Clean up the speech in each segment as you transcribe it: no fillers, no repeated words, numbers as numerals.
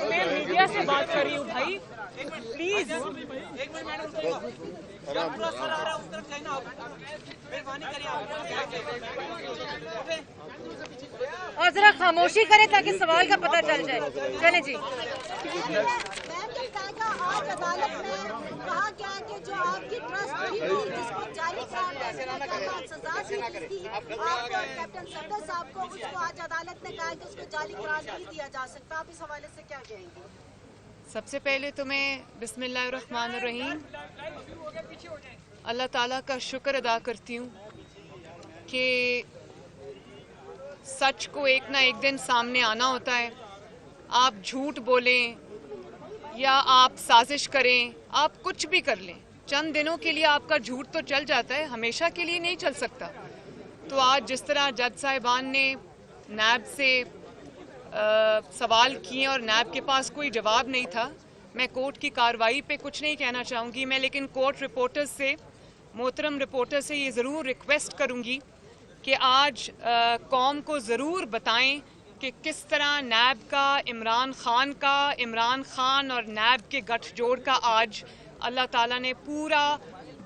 मैं मीडिया से बात कर रही हूँ भाई, प्लीज। एक मिनट मैडम, पूरा सर आ रहा है उस तरफ जाए ना आप, मेहरबानी करिए और जरा खामोशी करें ताकि सवाल का पता चल जाए। चले जी। आज अदालत में कहा गया कि जो आपकी ट्रस्ट थी जिसको जाली करार सजा दी थी आपको कैप्टन सफदर साहब को, उसको आज अदालत ने कहा कि उसको जाली करार नहीं दिया जा सकता। आप इस हवाले से क्या कहेंगे? सबसे पहले तो मैं बिस्मिल्लाहिर्रहमानिर्रहीम अल्लाह ताला का शुक्र अदा करती हूँ कि सच को एक ना एक दिन सामने आना होता है। आप झूठ बोलें या आप साजिश करें, आप कुछ भी कर लें, चंद दिनों के लिए आपका झूठ तो चल जाता है, हमेशा के लिए नहीं चल सकता। तो आज जिस तरह जज साहिबान ने नैब से सवाल किए और नैब के पास कोई जवाब नहीं था, मैं कोर्ट की कार्रवाई पे कुछ नहीं कहना चाहूँगी मैं, लेकिन कोर्ट रिपोर्टर्स से, मोहतरम रिपोर्टर से ये ज़रूर रिक्वेस्ट करूँगी कि आज कौम को ज़रूर बताएं कि किस तरह नैब का, इमरान खान और नैब के गठजोड़ का आज अल्लाह ताला ने पूरा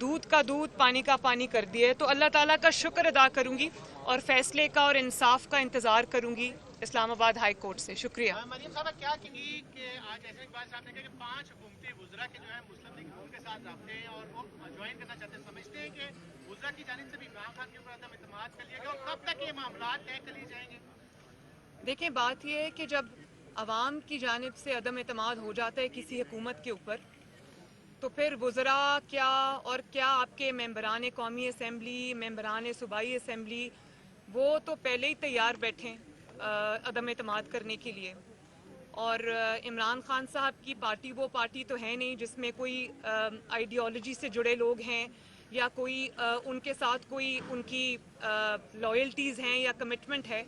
दूध का दूध पानी का पानी कर दिया है। तो अल्लाह ताला का शुक्र अदा करूँगी और फैसले का और इंसाफ का इंतज़ार करूँगी इस्लामाबाद हाई कोर्ट से। शुक्रिया। मरियम साहब क्या कहेंगी कि आज ऐसे बात साहब ने कहा कि 5 हुकूमती वुज़रा के जो है मुस्लिम लीग नून के साथ रबते हैं और वो ज्वाइन करना चाहते हैं, समझते हैं कि वुज़रा की जानिब से भी इमरान खान के ऊपर अदम एतमाद कर लिया गया और कब तक ये मामला तय कर लिए जाएंगे? देखें, बात यह है कि जब अवाम की जानिब से अदम एतमाद हो जाता है किसी हुकूमत के ऊपर, तो फिर वुज़रा क्या और क्या आपके मेंबरान कौमी असम्बली, मेंबरान सूबाई असम्बली, वो तो पहले ही तैयार बैठे अदम एतमाद करने के लिए। और इमरान खान साहब की पार्टी वो पार्टी तो है नहीं जिसमें कोई आइडियोलॉजी से जुड़े लोग हैं या कोई उनके साथ कोई उनकी लॉयल्टीज़ हैं या कमिटमेंट है।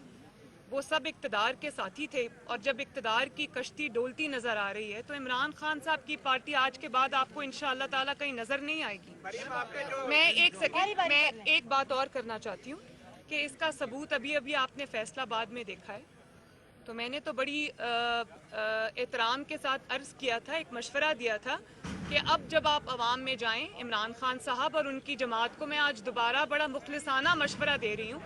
वो सब इक़्तिदार के साथी थे और जब इक़्तिदार की कश्ती डोलती नज़र आ रही है तो इमरान खान साहब की पार्टी आज के बाद आपको इंशाअल्लाह ताला कहीं नज़र नहीं आएगी। मैं एक बात और करना चाहती हूँ कि इसका सबूत अभी आपने फैसलाबाद में देखा है। तो मैंने तो बड़ी एहतराम के साथ अर्ज़ किया था, एक मशवरा दिया था कि अब जब आप अवाम में जाएं, इमरान खान साहब और उनकी जमात को मैं आज दोबारा बड़ा मुखलिसाना मशवरा दे रही हूँ,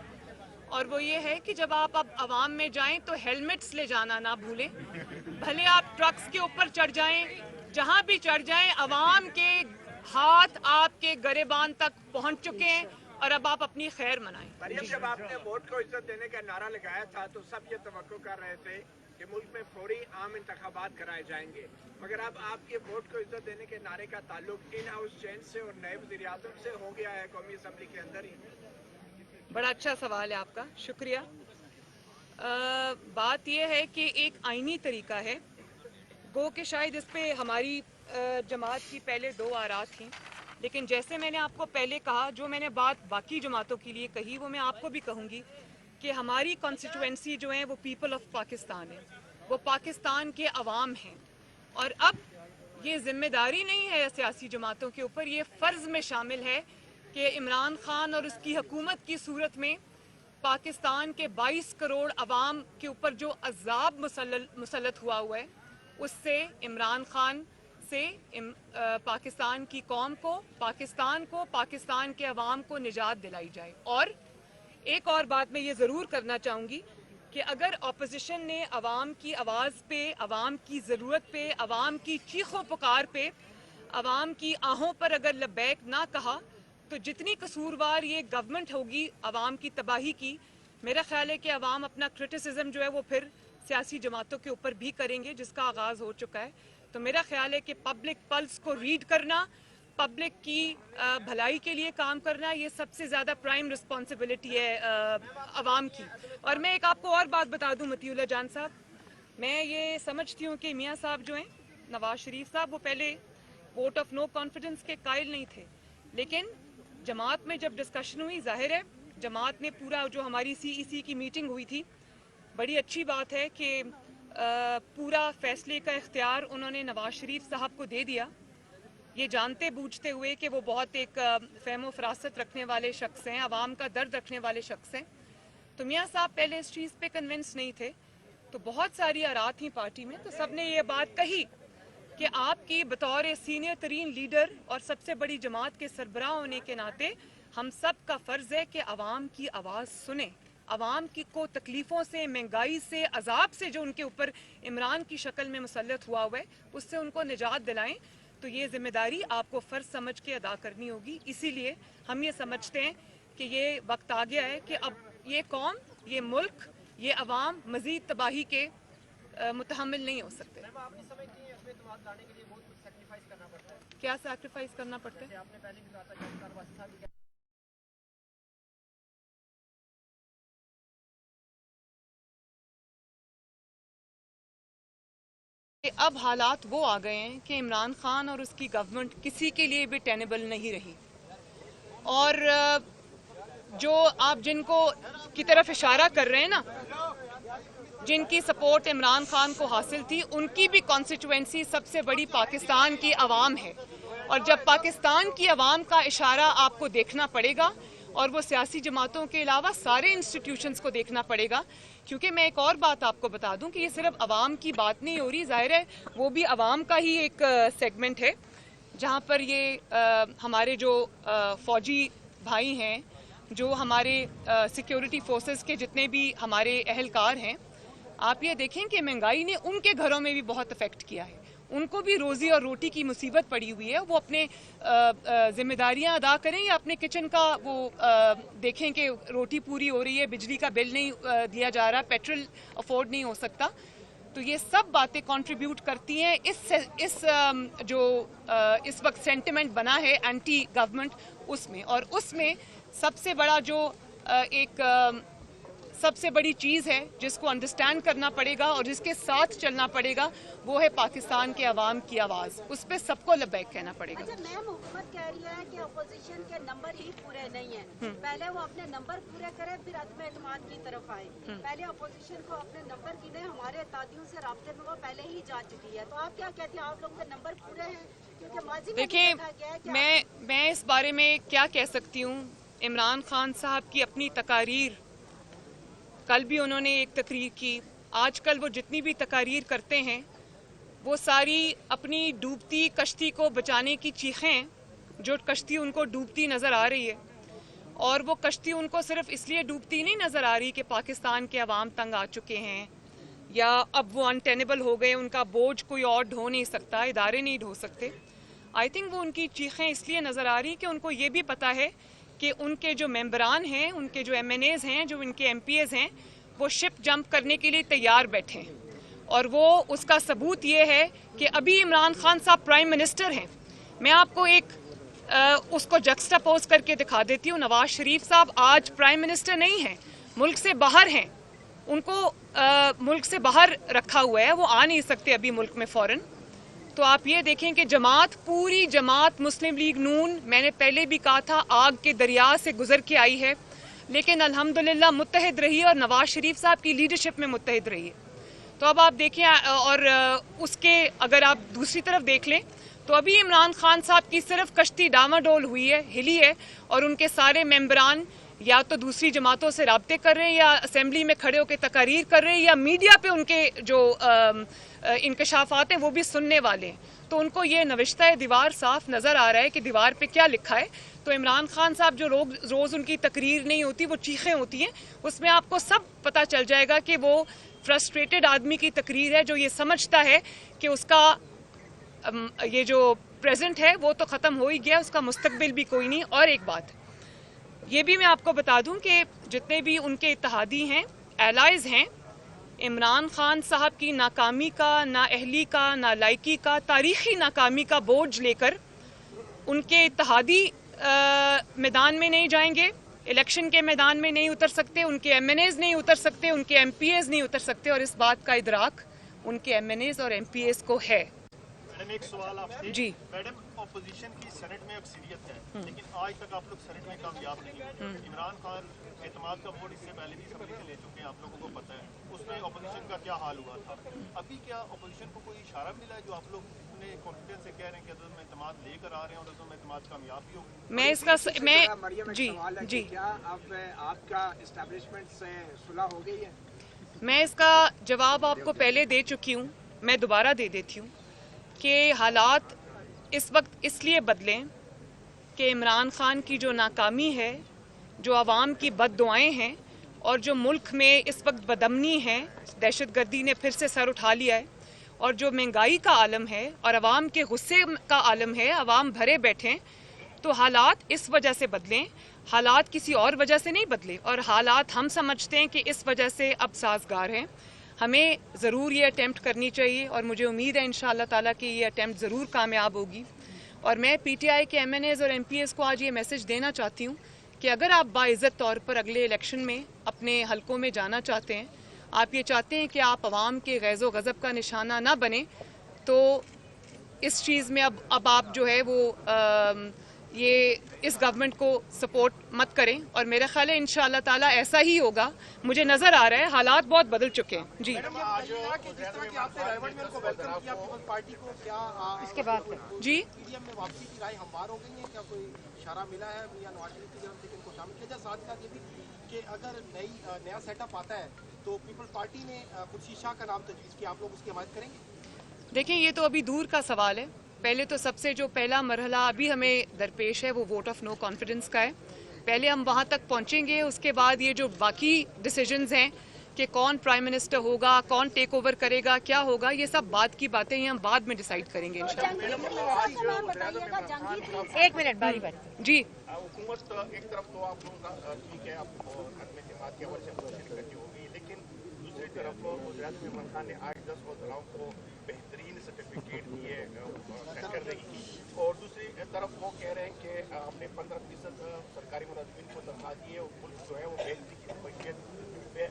और वो ये है कि जब आप अब अवाम में जाएं तो हेलमेट्स ले जाना ना भूलें। भले आप ट्रक्स के ऊपर चढ़ जाएं, जहाँ भी चढ़ जाएं, अवाम के हाथ आपके गरेबान तक पहुँच चुके हैं और अब आप अपनी खैर मनाएं। मरियम, जब आपने वोट को इज्जत देने का नारा लगाया था तो सब ये तवक्को कर रहे थे कि मुल्क में फौरी आम इंतखाबात कराए जाएंगे, मगर अब आपके वोट को इज्जत देने के नारे का ताल्लुक इन हाउस चेंज से और नए वज़ीर आज़म से हो गया है कौमी असम्बली के अंदर ही। बड़ा अच्छा सवाल है आपका, शुक्रिया। बात यह है कि एक आईनी तरीका है, गो कि शायद इस पे हमारी जमात की पहले 2 आरा थी, लेकिन जैसे मैंने आपको पहले कहा, जो मैंने बात बाकी जमातों के लिए कही वो मैं आपको भी कहूँगी कि हमारी कॉन्स्टिट्यूएंसी जो है वो पीपल ऑफ पाकिस्तान है, वो पाकिस्तान के अवाम हैं। और अब ये जिम्मेदारी नहीं है सियासी जमातों के ऊपर, ये फ़र्ज़ में शामिल है कि इमरान खान और उसकी हुकूमत की सूरत में पाकिस्तान के 22 करोड़ अवाम के ऊपर जो अज़ाब मुसल्लत हुआ है उससे इमरान खान से पाकिस्तान की कौम को, पाकिस्तान के अवाम को निजात दिलाई जाए। और एक और बात मैं ये ज़रूर करना चाहूँगी कि अगर अपोजिशन ने अवाम की आवाज़ पे, अवाम की ज़रूरत पे, अवाम की चीखों पुकार पे, अवाम की आहों पर अगर लब्बैक ना कहा तो जितनी कसूरवार ये गवर्नमेंट होगी अवाम की तबाही की, मेरा ख्याल है कि अवाम अपना क्रिटिसिज्म जो है वो फिर सियासी जमातों के ऊपर भी करेंगे, जिसका आगाज़ हो चुका है। तो मेरा ख्याल है कि पब्लिक पल्स को रीड करना, पब्लिक की भलाई के लिए काम करना, ये सबसे ज़्यादा प्राइम रिस्पॉन्सिबिलिटी है अवाम की। और मैं एक आपको और बात बता दूँ मतीउल्लाह जान साहब, मैं ये समझती हूँ कि मियाँ साहब जो हैं, नवाज शरीफ साहब, वो पहले वोट ऑफ नो कॉन्फिडेंस के कायल नहीं थे, लेकिन जमात में जब डिस्कशन हुई, जाहिर है जमात ने पूरा, जो हमारी CEC की मीटिंग हुई थी, बड़ी अच्छी बात है कि पूरा फैसले का इख्तियार उन्होंने नवाज शरीफ साहब को दे दिया। ये जानते बूझते हुए कि वो बहुत एक फहमो फरासत रखने वाले शख्स हैं, आवाम का दर्द रखने वाले शख्स हैं। तो मियाँ साहब पहले इस चीज़ पे कन्विंस नहीं थे, तो बहुत सारी आरात थी पार्टी में, तो सबने ये बात कही कि आपकी बतौर सीनियर तरीन लीडर और सबसे बड़ी जमात के सरबराह होने के नाते हम सब का फ़र्ज़ है कि आवाम की आवाज़ सुने, आवाम की को तकलीफ़ों से, महंगाई से, अजाब से जो उनके ऊपर इमरान की शक्ल में मुसल्लत हुआ हुआ है उससे उनको निजात दिलाएं। तो ये जिम्मेदारी आपको फ़र्ज़ समझ के अदा करनी होगी। इसीलिए हम ये समझते हैं कि ये वक्त आ गया है कि अब ये कौम, ये मुल्क, ये अवाम मज़ीद तबाही के मुतहम्मिल नहीं हो सकते। क्या सैक्रिफाइस करना पड़ता है? अब हालात वो आ गए हैं कि इमरान खान और उसकी गवर्नमेंट किसी के लिए भी टेनेबल नहीं रही, और जो आप जिनको की तरफ इशारा कर रहे हैं ना, जिनकी सपोर्ट इमरान खान को हासिल थी, उनकी भी कॉन्स्टिट्यूएंसी सबसे बड़ी पाकिस्तान की आवाम है। और जब पाकिस्तान की आवाम का इशारा आपको देखना पड़ेगा, और वो सियासी जमातों के अलावा सारे इंस्टीट्यूशंस को देखना पड़ेगा, क्योंकि मैं एक और बात आपको बता दूं कि ये सिर्फ अवाम की बात नहीं हो रही, जाहिर है वो भी अवाम का ही एक सेगमेंट है, जहाँ पर ये हमारे जो फ़ौजी भाई हैं, जो हमारे सिक्योरिटी फोर्सेस के जितने भी हमारे अहलकार हैं, आप ये देखें कि महंगाई ने उनके घरों में भी बहुत अफेक्ट किया है, उनको भी रोज़ी और रोटी की मुसीबत पड़ी हुई है। वो अपने जिम्मेदारियां अदा करें या अपने किचन का वो देखें कि रोटी पूरी हो रही है, बिजली का बिल नहीं दिया जा रहा, पेट्रोल अफोर्ड नहीं हो सकता। तो ये सब बातें कंट्रीब्यूट करती हैं इस वक्त सेंटिमेंट बना है एंटी गवर्नमेंट उसमें, और उसमें सबसे बड़ा जो एक सबसे बड़ी चीज़ है जिसको अंडरस्टैंड करना पड़ेगा और जिसके साथ चलना पड़ेगा, वो है पाकिस्तान के अवाम की आवाज़। उस पर सबको लब्बैक कहना पड़ेगा। अच्छा मैम, हुकूमत कह रही है कि अपोजिशन के नंबर ही पूरे नहीं हैं, पहले वो अपने नंबर पूरे करे फिर अदम एतमाद की तरफ आए। पहले अपोजिशन को अपने नंबर गिने, हमारे इत्तेहादियों से राब्ते में वो पहले ही जा चुकी है। तो आप क्या कहती हैं, आप लोग के नंबर पूरे हैं? क्योंकि माजी में देखिए, देखा गया है कि मैं इस बारे में क्या कह सकती हूँ। इमरान खान साहब की अपनी तकारीर, कल भी उन्होंने एक तकरीर की, आजकल वो जितनी भी तकारीर करते हैं वो सारी अपनी डूबती कश्ती को बचाने की चीखें, जो कश्ती उनको डूबती नज़र आ रही है, और वो कश्ती उनको सिर्फ इसलिए डूबती नहीं नज़र आ रही कि पाकिस्तान के अवाम तंग आ चुके हैं या अब वो अनटेनेबल हो गए, उनका बोझ कोई और ढो नहीं सकता, इदारे नहीं ढो सकते। आई थिंक वो उनकी चीखें इसलिए नज़र आ रही कि उनको ये भी पता है कि उनके जो मेंबरान हैं, उनके जो MNAs हैं, जो इनके MPAs हैं, वो शिप जंप करने के लिए तैयार बैठे हैं। और वो उसका सबूत ये है कि अभी इमरान खान साहब प्राइम मिनिस्टर हैं। मैं आपको एक उसको जक्सटापोज करके दिखा देती हूँ। नवाज शरीफ साहब आज प्राइम मिनिस्टर नहीं हैं, मुल्क से बाहर हैं, उनको मुल्क से बाहर रखा हुआ है, वो आ नहीं सकते अभी मुल्क में फ़ौरन। तो आप ये देखें कि जमात, पूरी जमात मुस्लिम लीग नून, मैंने पहले भी कहा था, आग के दरिया से गुजर के आई है, लेकिन अल्हम्दुलिल्लाह मुत्तहिद रही है और नवाज शरीफ साहब की लीडरशिप में मुत्तहिद रही है। तो अब आप देखें, और उसके अगर आप दूसरी तरफ देख लें तो अभी इमरान खान साहब की सिर्फ कश्ती डामाडोल हुई है, हिली है, और उनके सारे मेंबरान या तो दूसरी जमातों से राब्ते कर रहे हैं, या असेंबली में खड़े होकर तकारीर कर रहे हैं, या मीडिया पे उनके जो इंकशाफात हैं वो भी सुनने वाले हैं। तो उनको ये नविश्ता दीवार साफ नज़र आ रहा है कि दीवार पे क्या लिखा है। तो इमरान खान साहब जो रोज़ उनकी तकरीर नहीं होती, वो चीखें होती हैं, उसमें आपको सब पता चल जाएगा कि वो फ्रस्ट्रेटेड आदमी की तकरीर है, जो ये समझता है कि उसका ये जो प्रेजेंट है वो तो ख़त्म हो ही गया, उसका मुस्तकबिल भी कोई नहीं। और एक बात ये भी मैं आपको बता दूं कि जितने भी उनके इत्तेहादी हैं, एलाइज हैं, इमरान खान साहब की नाकामी का, नाअहली का, नालायकी का, तारीखी नाकामी का बोझ लेकर उनके इत्तेहादी मैदान में नहीं जाएंगे, इलेक्शन के मैदान में नहीं उतर सकते, उनके MNAs नहीं उतर सकते, उनके MPAs नहीं उतर सकते, और इस बात का इदराक उनके MNAs और MPAs को है। मैडम, एक सवाल आपसे। जी मैडम, اپوزیشن کی سینٹ میں اکثریت ہے لیکن آج تک آپ لوگ سینٹ میں کامیاب نہیں ہوئے. عمران خان اعتماد کا ووٹ اس سے پہلے بھی اسمبلی سے لے چکے ہیں, آپ لوگوں کو پتہ ہے اس میں اپوزیشن کا کیا حال ہوا تھا. ابھی کیا اپوزیشن کو کوئی اشارہ ملا ہے جو آپ لوگ نے کانفیڈنس سے کہہ رہے ہیں کہ عدم اعتماد لے کر آ رہے ہیں اور عدم اعتماد کامیاب بھی ہوگی؟ میں اس کا جی کیا اب آپ کا اسٹیبلشمنٹ سے صلح ہو گئی ہے؟ میں اس کا جواب آپ کو پہلے دے چکی ہوں, میں دوبارہ دے دیتی ہوں کہ حالات اس وقت اس لیے بدلیں کہ عمران خان کی جو ناکامی ہے, جو عوام کی بد دعائیں ہیں اور جو ملک میں اس وقت بدامنی ہے, دہشت گردی نے پھر سے سر اٹھا لیا ہے, اور جو مہنگائی کا عالم ہے اور عوام کے غصے کا عالم ہے, عوام بھرے بیٹھیں, تو حالات اس وجہ سے بدلیں, حالات کسی اور وجہ سے نہیں بدلے. اور حالات ہم سمجھتے ہیں کہ اس وجہ سے اب سازگار ہیں. ہمیں ضرور یہ اٹیمپٹ کرنی چاہیے اور مجھے امید ہے انشاءاللہ تعالیٰ کہ یہ اٹیمپٹ ضرور کامیاب ہوگی. اور میں پی ٹی آئی کے MNAs اور MPs کو آج یہ میسج دینا چاہتی ہوں کہ اگر آپ باعزت طور پر اگلے الیکشن میں اپنے حلقوں میں جانا چاہتے ہیں, آپ یہ چاہتے ہیں کہ آپ عوام کے غیظ و غضب کا نشانہ نہ بنیں, تو اس چیز میں اب آپ جو ہے وہ یہ اس گورنمنٹ کو سپورٹ مت کریں. اور میرا خیال ہے انشاءاللہ تعالیٰ ایسا ہی ہوگا. مجھے نظر آ رہا ہے حالات بہت بدل چکے ہیں. جی اس کے بعد جی کہ اگر نیا سیٹ اپ آتا ہے تو پیپلز پارٹی نے خورشید شاہ کا نام تجویز کیا, آپ لوگ اس کی حمایت کریں گے؟ دیکھیں یہ تو ابھی دور کا سوال ہے. پہلے تو سب سے جو پہلا مرحلہ ابھی ہمیں درپیش ہے وہ ووٹ آف نو کانفیڈنس کا ہے. پہلے ہم وہاں تک پہنچیں گے, اس کے بعد یہ جو باقی ڈیسیجنز ہیں کہ کون پرائم منسٹر ہوگا, کون ٹیک اوور کرے گا, کیا ہوگا, یہ سب بعد کی باتیں ہیں, ہم بعد میں ڈیسائیڈ کریں گے ایک منٹ باری باری. جی حکومت ایک طرف تو آپ لوگوں کا ٹھیک ہے, آپ عدم اعتماد کی وجہ سے کوشش کرتی ہوگی, لیکن دوسری طرف وزیر اعظم عمران خان نے 8-10 وزراؤں کو بہترین سرٹیفکیٹ دیے کر رہی تھی, اور دوسری طرف وہ کہہ رہے ہیں کہ ہم نے 15% سرکاری ملازمین کو تنخواہ دی ہے, ملک جو ہے وہ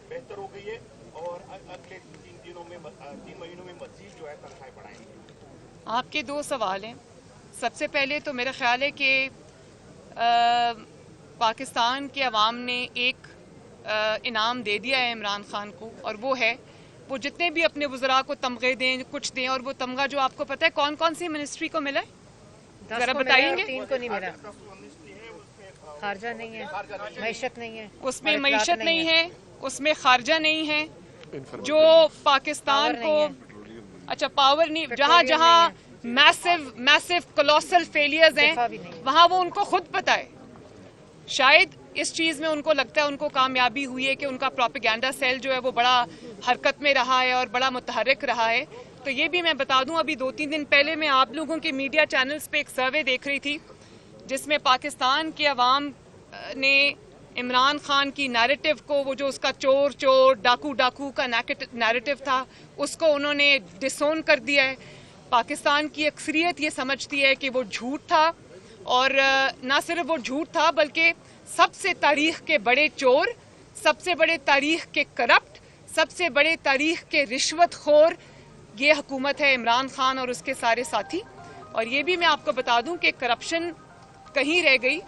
بہتر ہو گئی ہے, اور اگلے 3 مہینوں میں مزید جو ہے تنخواہیں بڑھائیں گے. آپ کے دو سوال ہیں. سب سے پہلے تو میرا خیال ہے کہ پاکستان کے عوام نے ایک انعام دے دیا ہے عمران خان کو, اور وہ ہے وہ جتنے بھی اپنے وزراء کو تمغے دیں, کچھ دیں, اور وہ تمغہ جو آپ کو پتہ ہے کون کون سی منسٹری کو ملا ہے, ذرا بتائیں گے. 3 کو نہیں ملا, خارجہ نہیں ہے, معیشت نہیں ہے, اس میں معیشت نہیں ہے, اس میں خارجہ نہیں ہے, جو پاکستان کو اچھا پاور نہیں, جہاں جہاں میسو کولوسل فیلیئرز ہیں وہاں وہ ان کو خود پتہ ہے. شاید اس چیز میں ان کو لگتا ہے ان کو کامیابی ہوئی ہے کہ ان کا پروپیگنڈا سیل جو ہے وہ بڑا حرکت میں رہا ہے اور بڑا متحرک رہا ہے. تو یہ بھی میں بتا دوں, ابھی 2-3 دن پہلے میں آپ لوگوں کے میڈیا چینلز پہ ایک سروے دیکھ رہی تھی جس میں پاکستان کے عوام نے عمران خان کی نیریٹو کو, وہ جو اس کا چور چور ڈاکو ڈاکو کا نیریٹو تھا, اس کو انہوں نے ڈسون کر دیا ہے. پاکستان کی اکثریت یہ سمجھتی ہے کہ وہ جھوٹ تھا, اور نہ صرف وہ جھوٹ تھا بلکہ سب سے تاریخ کے بڑے چور, سب سے بڑے تاریخ کے کرپٹ, سب سے بڑے تاریخ کے رشوت خور یہ حکومت ہے عمران خان اور اس کے سارے ساتھی. اور یہ بھی میں آپ کو بتا دوں کہ کرپشن کہیں رہ گئی.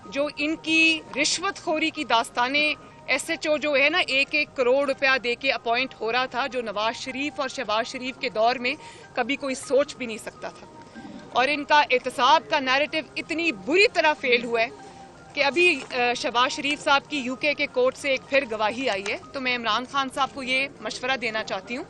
جو ان کی رشوت خوری کی داستانیں, SHO جو ہے نا 1-1 کروڑ روپیہ دے کے اپوائنٹ ہو رہا تھا, جو نواز شریف اور شہباز شریف کے دور میں کبھی کوئی سوچ بھی نہیں سکتا تھا. اور ان کا احتساب کا نیریٹو اتنی بری طرح فیل ہوا ہے کہ ابھی شہباز شریف صاحب کی UK کے کورٹ سے ایک پھر گواہی آئی ہے. تو میں عمران خان صاحب کو یہ مشورہ دینا چاہتی ہوں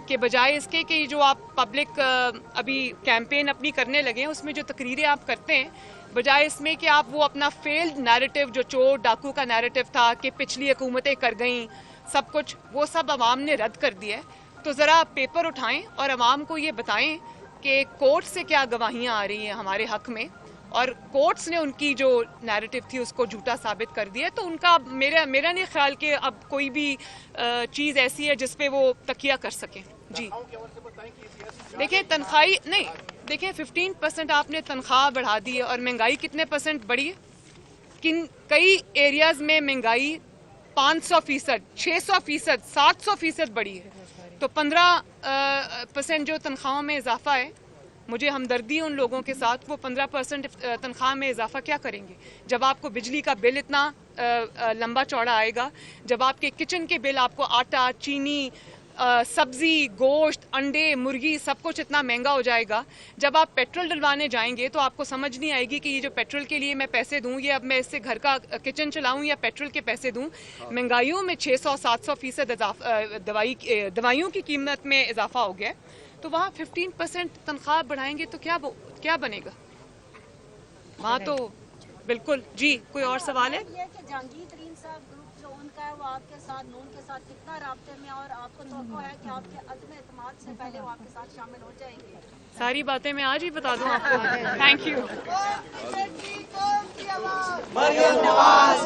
کہ بجائے اس کے کہ جو آپ پبلک ابھی کیمپین اپنی کرنے لگے ہیں, اس میں جو تقریریں آپ کرتے ہیں, بجائے اس میں کہ آپ وہ اپنا فیلڈ نیریٹو جو چور ڈاکو کا نیریٹو تھا کہ پچھلی حکومتیں کر گئیں سب کچھ, وہ سب عوام نے رد کر دیا ہے. تو ذرا پیپر اٹھائیں اور عوام کو یہ بتائیں کہ کورٹ سے کیا گواہیاں آ رہی ہیں ہمارے حق میں, اور کورٹس نے ان کی جو نیریٹو تھی اس کو جھوٹا ثابت کر دیا. تو ان کا میرا نہیں خیال کہ اب کوئی بھی چیز ایسی ہے جس پہ وہ تکیہ کر سکیں. جی دیکھیں تنخواہی نہیں, دیکھیں 15% آپ نے تنخواہ بڑھا دی ہے, اور مہنگائی کتنے % بڑھی ہے. کئی ایریاز میں مہنگائی 500%, 600%, 700% بڑھی ہے. تو 15% جو تنخواہوں میں اضافہ ہے مجھے ہمدردی ان لوگوں کے ساتھ، وہ 15% تنخواہ میں اضافہ کیا کریں گے جب آپ کو بجلی کا بل اتنا لمبا چوڑا آئے گا، جب آپ کے کچن کے بل، آپ کو آٹا، چینی، سبزی، گوشت، انڈے، مرغی سب کچھ اتنا مہنگا ہو جائے گا. جب آپ پیٹرول ڈلوانے جائیں گے تو آپ کو سمجھ نہیں آئے گی کہ یہ جو پیٹرول کے لیے میں پیسے دوں، یہ اب میں اس سے گھر کا کچن چلاؤں یا پیٹرول کے پیسے دوں. مہنگائیوں میں 600-700% دوائیوں کی قیمت میں اضافہ ہو گیا ہے. تو وہاں 15% تنخواہ بڑھائیں گے تو کیا بنے گا وہاں؟ تو بالکل. جی کوئی اور سوال ہے؟ یہ کہ جہانگیر ترین صاحب گروپ جو ان کا ہے وہ آپ کے ساتھ، نون کے ساتھ کتنا رابطے میں، اور آپ کو توقع ہے کہ آپ کے عدم اعتماد سے پہلے وہ آپ کے ساتھ شامل ہو جائیں گے؟ ساری باتیں میں آج ہی بتا دوں آپ کو. Thank you. مریم نواز